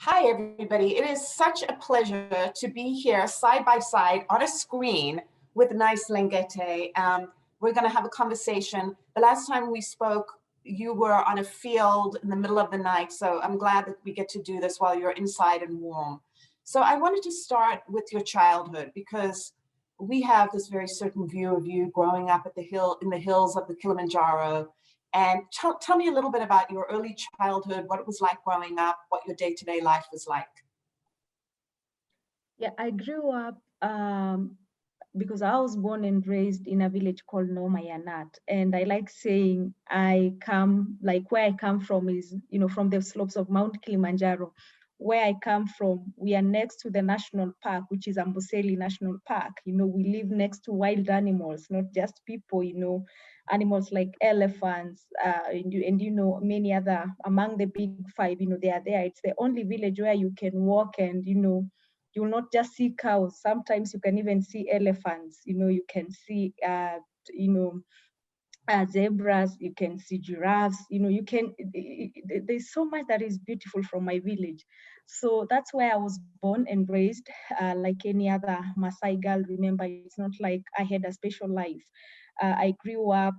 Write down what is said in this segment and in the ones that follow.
Hi, everybody. It is such a pleasure to be here side by side on a screen with Nice Leng'ete. We're going to have a conversation. The last time we spoke, you were on a field in the middle of the night, so I'm glad that we get to do this while you're inside and warm. So I wanted to start with your childhood because we have this very certain view of you growing up at in the hills of the Kilimanjaro. And tell me a little bit about your early childhood, what it was like growing up, what your day-to-day life was like. Yeah, I grew up because I was born and raised in a village called Nomayanat. And I like saying where I come from is, from the slopes of Mount Kilimanjaro. Where I come from, we are next to the national park, which is Amboseli National Park. We live next to wild animals, not just people, animals like elephants and many other among the big five, they are there. It's the only village where you can walk and, you'll not just see cows. Sometimes you can even see elephants. You can see, zebras. You can see giraffes. There's so much that is beautiful from my village. So that's where I was born and raised. Like any other Maasai girl, remember, it's not like I had a special life. I grew up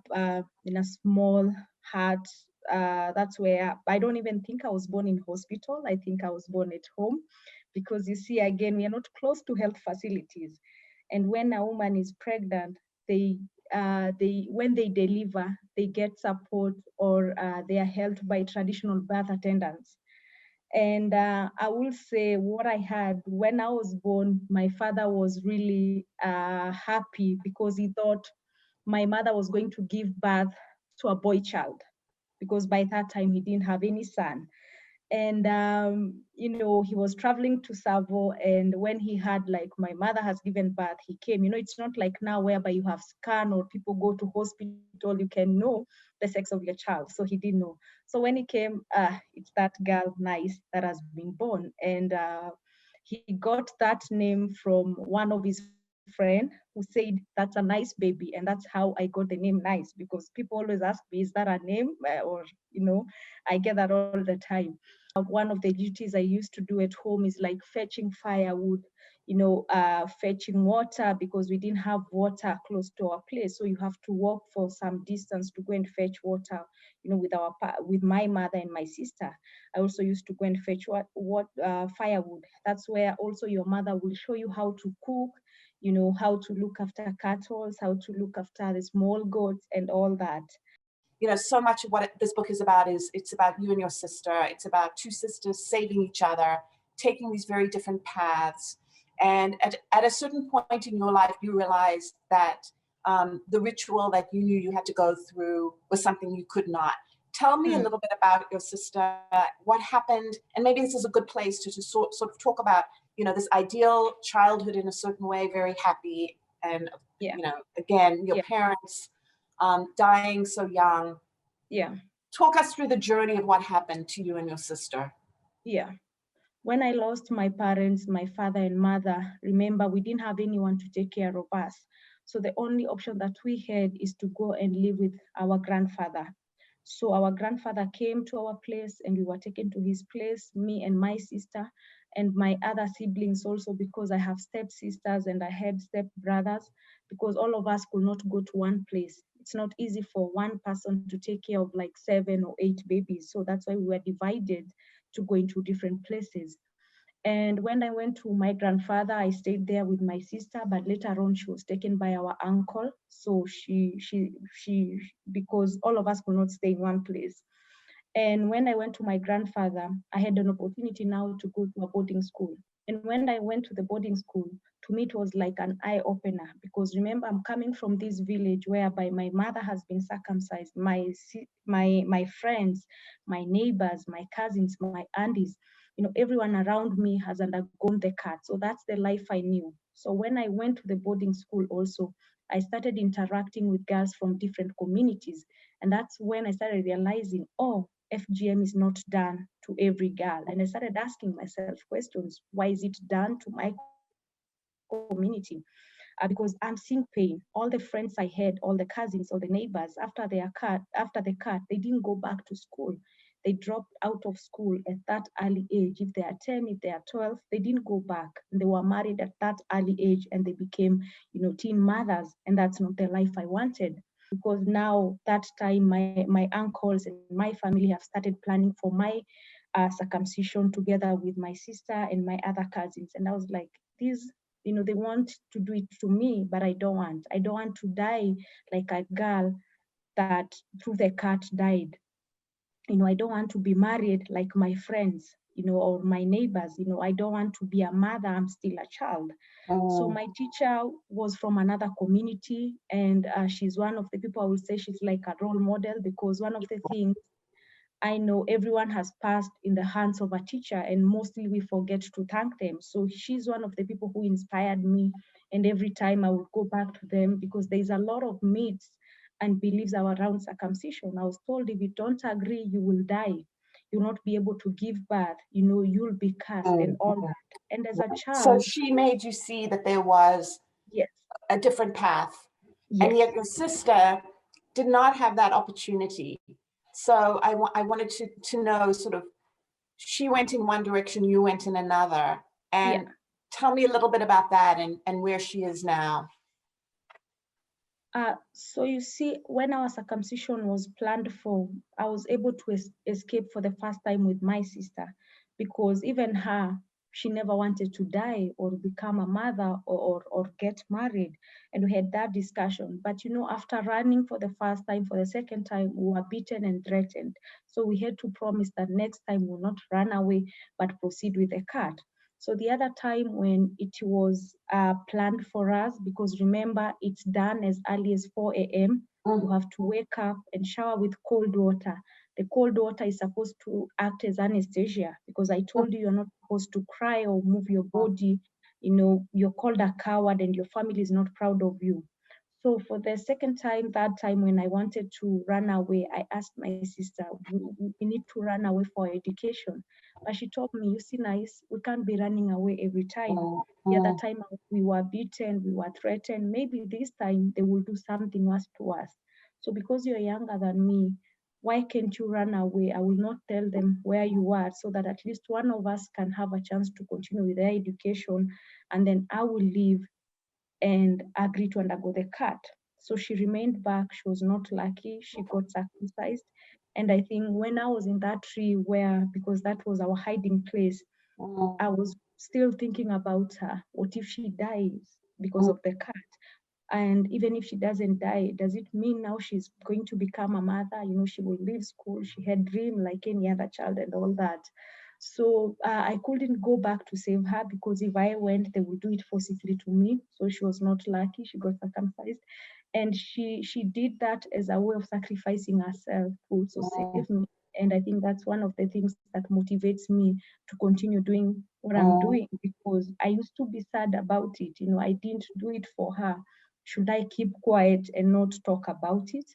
in a small hut. That's where I don't even think I was born in hospital. I think I was born at home because you see, again, we are not close to health facilities. And when a woman is pregnant, when they deliver, they get support or they are helped by traditional birth attendants. And I will say what I had when I was born, my father was really happy because he thought my mother was going to give birth to a boy child because by that time he didn't have any son. And he was traveling to Savo, and when he had, like, my mother has given birth, he came. It's not like now whereby you have scan or people go to hospital, you can know the sex of your child. So he didn't know. So when he came, it's that girl Nice that has been born. And he got that name from one of his friend who said that's a nice baby, and that's how I got the name Nice, because people always ask me, is that a name? Or I get that all the time. One of the duties I used to do at home is like fetching firewood, fetching water, because we didn't have water close to our place. So you have to walk for some distance to go and fetch water, with my mother and my sister. I also used to go and fetch firewood. That's where also your mother will show you how to cook, how to look after cattle, how to look after the small goats and all that. So much of what this book is about is it's about you and your sister. It's about two sisters saving each other, taking these very different paths. And at a certain point in your life, you realized that the ritual that you knew you had to go through was something you could not. Tell me a little bit about your sister, what happened, and maybe this is a good place to sort of talk about, this ideal childhood in a certain way, very happy, and, again, your parents dying so young. Yeah. Talk us through the journey of what happened to you and your sister. Yeah. When I lost my parents, my father and mother, remember, we didn't have anyone to take care of us. So the only option that we had is to go and live with our grandfather. So our grandfather came to our place and we were taken to his place, me and my sister and my other siblings also, because I have stepsisters and I had stepbrothers, because all of us could not go to one place. It's not easy for one person to take care of like 7 or 8 babies. So that's why we were divided to go into different places. And when I went to my grandfather, I stayed there with my sister, but later on she was taken by our uncle. So because all of us could not stay in one place. And when I went to my grandfather, I had an opportunity now to go to a boarding school. And when I went to the boarding school, to me it was like an eye opener, because remember, I'm coming from this village whereby my mother has been circumcised. My friends, my neighbors, my cousins, my aunties, everyone around me has undergone the cut. So that's the life I knew. So when I went to the boarding school also, I started interacting with girls from different communities. And that's when I started realizing, oh, FGM is not done to every girl. And I started asking myself questions. Why is it done to my community? Because I'm seeing pain. All the friends I had, all the cousins, all the neighbors, after the cut, they didn't go back to school. they dropped out of school at that early age. If they are 10, if they are 12, they didn't go back. They were married at that early age and they became, teen mothers. And that's not the life I wanted. Because now that time, my uncles and my family have started planning for my circumcision together with my sister and my other cousins. And I was like, these, they want to do it to me, but I don't want. I don't want to die like a girl that through the cut died. I don't want to be married like my friends, or my neighbors. I don't want to be a mother. I'm still a child. So my teacher was from another community, and she's one of the people I would say she's like a role model, because one of the things I know everyone has passed in the hands of a teacher, and mostly we forget to thank them. So she's one of the people who inspired me. And every time I would go back to them, because there's a lot of myths and beliefs around circumcision. I was told if you don't agree, you will die. You'll not be able to give birth. You'll be cursed and all that. And as a So child, she made you see that there was yes, a different path. yes, And yet your sister did not have that opportunity. So I wanted to know sort of, she went in one direction, you went in another. And yeah. tell me a little bit about that and where she is now. So you see, when our circumcision was planned for, I was able to escape for the first time with my sister, because even her, she never wanted to die or become a mother or get married. And we had that discussion. But after running for the first time, for the second time, we were beaten and threatened. So we had to promise that next time we'll not run away, but proceed with the cut. So the other time when it was planned for us, because remember, it's done as early as 4 a.m. You have to wake up and shower with cold water. The cold water is supposed to act as anesthesia, because I told you you're not supposed to cry or move your body. You're called a coward and your family is not proud of you. So for the second time, that time when I wanted to run away, I asked my sister, we need to run away for education. But she told me, you see, Nice, we can't be running away every time. The other time we were beaten, we were threatened. Maybe this time they will do something worse to us. So because you're younger than me, why can't you run away? I will not tell them where you are, so that at least one of us can have a chance to continue with their education, and then I will leave and agree to undergo the cut. So she remained back. She was not lucky. She got circumcised. And I think when I was in that tree where, because that was our hiding place, I was still thinking about her. What if she dies because of the cut? And even if she doesn't die, does it mean now she's going to become a mother? She will leave school. She had dream like any other child and all that. So I couldn't go back to save her, because if I went, they would do it forcibly to me. So she was not lucky. She got circumcised. And she did that as a way of sacrificing herself to also save me. And I think that's one of the things that motivates me to continue doing what I'm doing, because I used to be sad about it. I didn't do it for her. Should I keep quiet and not talk about it?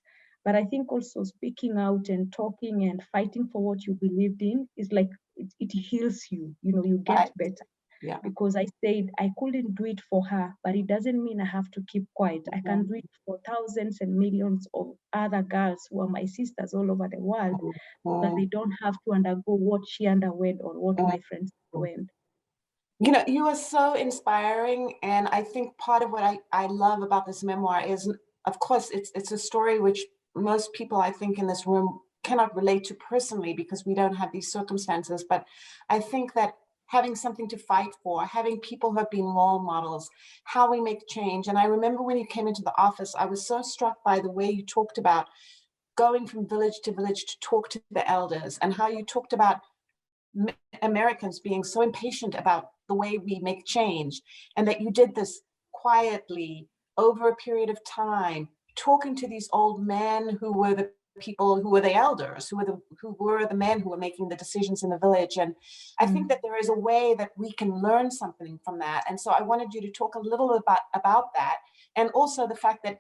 But I think also speaking out and talking and fighting for what you believed in is like, it heals you. You get better. Yeah. Because I said I couldn't do it for her, but it doesn't mean I have to keep quiet. I can do it for thousands and millions of other girls who are my sisters all over the world, so that they don't have to undergo what she underwent or what my friends underwent. You are so inspiring. And I think part of what I love about this memoir is, of course, it's a story which most people, I think, in this room cannot relate to personally, because we don't have these circumstances. But I think that having something to fight for, having people who have been role models, how we make change. And I remember when you came into the office, I was so struck by the way you talked about going from village to village to talk to the elders, and how you talked about Americans being so impatient about the way we make change, and that you did this quietly over a period of time, talking to these old men who were the people who were the elders, who were the men who were making the decisions in the village. And I think that there is a way that we can learn something from that. And so I wanted you to talk a little about that, and also the fact that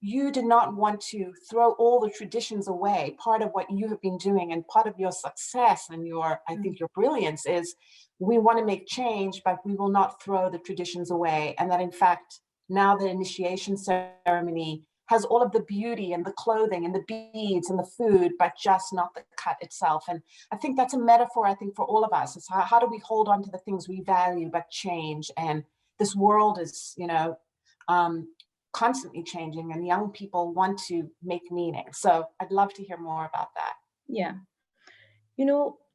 you did not want to throw all the traditions away. Part of what you have been doing, and part of your success and I think your brilliance, is we want to make change, but we will not throw the traditions away. And that in fact, now the initiation ceremony has all of the beauty and the clothing and the beads and the food, but just not the cut itself. And I think that's a metaphor, I think, for all of us. It's how do we hold on to the things we value but change? And this world is, constantly changing, and young people want to make meaning. So I'd love to hear more about that. Yeah.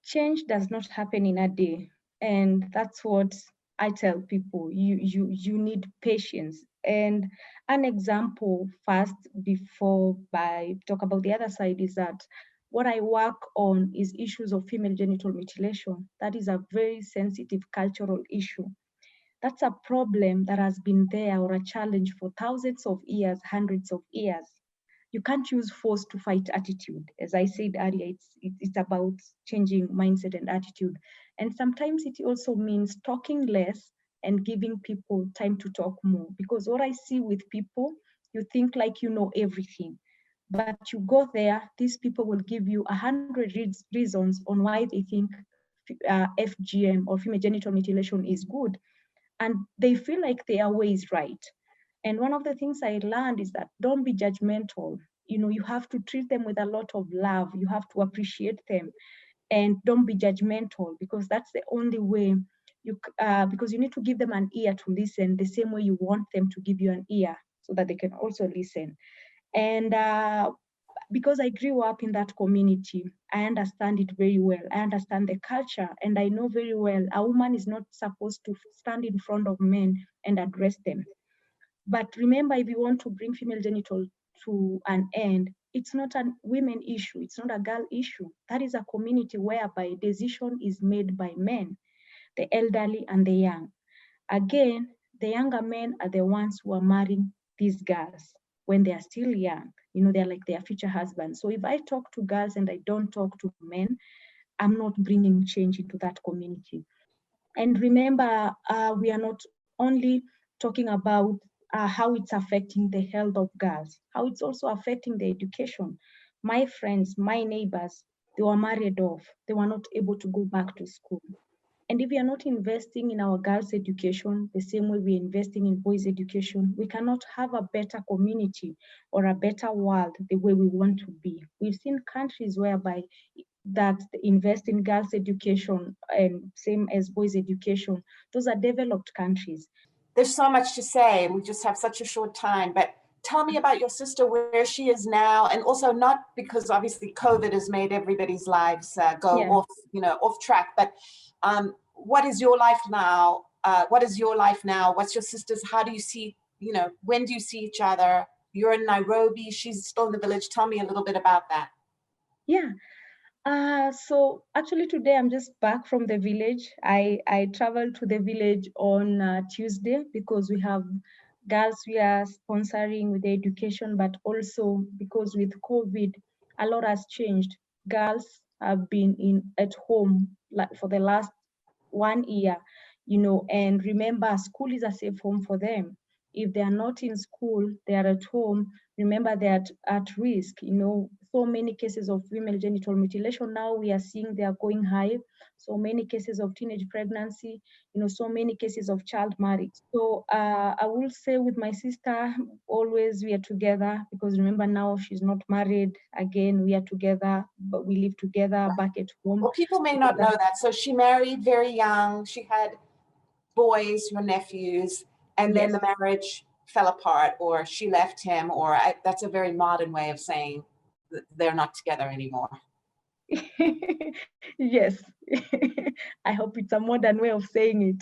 Change does not happen in a day. And that's what I tell people. You need patience. And an example first, before I talk about the other side, is that what I work on is issues of female genital mutilation. That is a very sensitive cultural issue. That's a problem that has been there, or a challenge, for thousands of years, hundreds of years. You can't use force to fight attitude. As I said earlier, it's about changing mindset and attitude. And sometimes it also means talking less and giving people time to talk more. Because what I see with people, you think like you know everything. But you go there, these people will give you 100 reasons on why they think FGM, or female genital mutilation, is good. And they feel like their way is right. And one of the things I learned is that don't be judgmental. You have to treat them with a lot of love. You have to appreciate them, and don't be judgmental, because that's the only way because you need to give them an ear to listen the same way you want them to give you an ear, so that they can also listen. And because I grew up in that community, I understand it very well. I understand the culture, and I know very well a woman is not supposed to stand in front of men and address them. But remember, if you want to bring female genital to an end, it's not a women issue, it's not a girl issue. That is a community whereby decision is made by men, the elderly and the young. Again, the younger men are the ones who are marrying these girls when they are still young. They're like their future husbands. So if I talk to girls and I don't talk to men, I'm not bringing change into that community. And remember, we are not only talking about how it's affecting the health of girls, how it's also affecting the education. My friends, my neighbors, they were married off. They were not able to go back to school. And if we are not investing in our girls' education the same way we're investing in boys' education, we cannot have a better community or a better world the way we want to be. We've seen countries whereby that invest in girls' education and same as boys' education. Those are developed countries. There's so much to say, and we just have such a short time, but tell me about your sister, where she is now, and also not because obviously COVID has made everybody's lives go off track, but what is your life now? What's your sister's? How do you see, when do you see each other? You're in Nairobi, she's still in the village. Tell me a little bit about that. Yeah. So actually today I'm just back from the village. I traveled to the village on Tuesday because we have girls we are sponsoring with the education, but also because with COVID, a lot has changed. Girls have been at home for the last 1 year, and remember, school is a safe home for them. If they are not in school, they are at home. Remember, they are at risk. So many cases of female genital mutilation now we are seeing they are going high. So many cases of teenage pregnancy, so many cases of child marriage. So I will say with my sister, always we are together, because remember now she's not married. Again, we are together, but we live together back at home. Well, people may not know that. So she married very young. She had boys, your nephews, and then the marriage fell apart, or she left him, or that's a very modern way of saying they're not together anymore. Yes. I hope it's a modern way of saying it.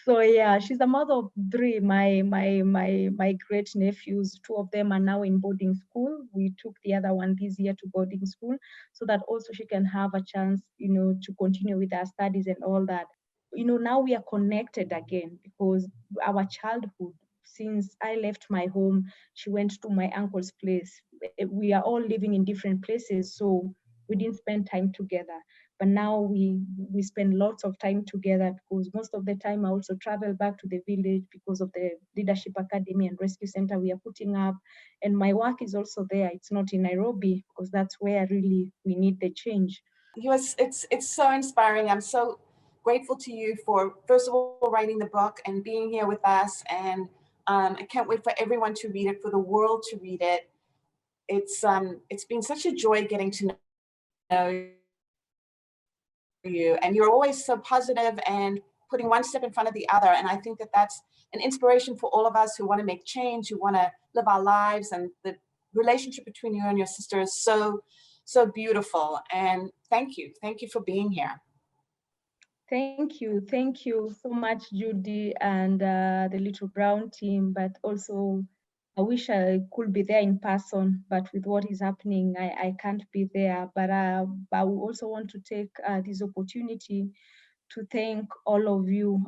So yeah, she's the mother of 3. My great nephews, 2 of them are now in boarding school. We took the other one this year to boarding school, so that also she can have a chance, to continue with her studies and all that. Now we are connected again, because our childhood, since I left my home, she went to my uncle's place. We are all living in different places, so we didn't spend time together. But now we spend lots of time together, because most of the time I also travel back to the village because of the Leadership Academy and Rescue Center we are putting up. And my work is also there. It's not in Nairobi, because that's where really we need the change. Yes, it's so inspiring. I'm so grateful to you for, first of all, writing the book and being here with us. And I can't wait for everyone to read it, for the world to read it. it's been such a joy getting to know you, and you're always so positive and putting one step in front of the other. And I think that that's an inspiration for all of us who want to make change, who want to live our lives. And the relationship between you and your sister is so beautiful. And thank you for being here. Thank you so much, Judy, and the Little Brown team. But also, I wish I could be there in person, but with what is happening, I can't be there. But I also want to take this opportunity to thank all of you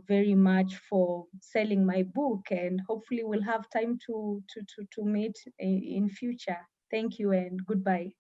very much for selling my book, and hopefully we'll have time to meet in future. Thank you and goodbye.